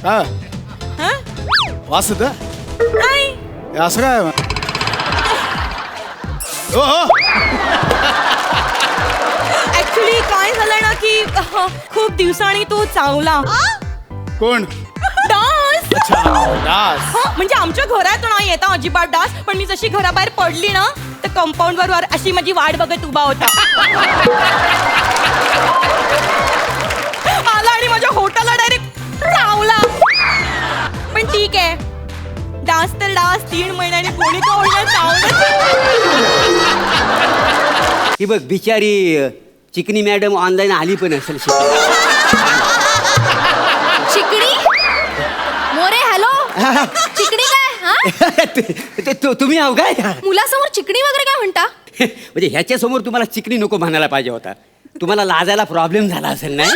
काय हा? वास येत नाही. असं काय हो हो ऍक्च्युली काय झालं ना की खूप दिवसांनी तू चावला कोण डास. डास म्हणजे आमच्या घरात नाही येता अजिबात डास, पण मी जशी घराबाहेर पडली ना तर कंपाऊंड वर अशी माझी वाट बघत उभा होता. आला आणि माझ्या होटाला डायरेक्ट चावला. पण ठीक आहे, डास तर डास, 3 महिन्यांनी कोणी का होईना चावलं. ही बघ बिचारी चिकनी मॅडम ऑनलाईन आली पण असेल चिकणी मोरे हॅलो चिकणी काय तुम्ही आहो काय मुलासमोर चिकणी वगैरे काय म्हणता? म्हणजे ह्याच्या समोर तुम्हाला चिकनी नको म्हणायला पाहिजे होता. तुम्हाला लाजायला प्रॉब्लेम झाला असेल नाही.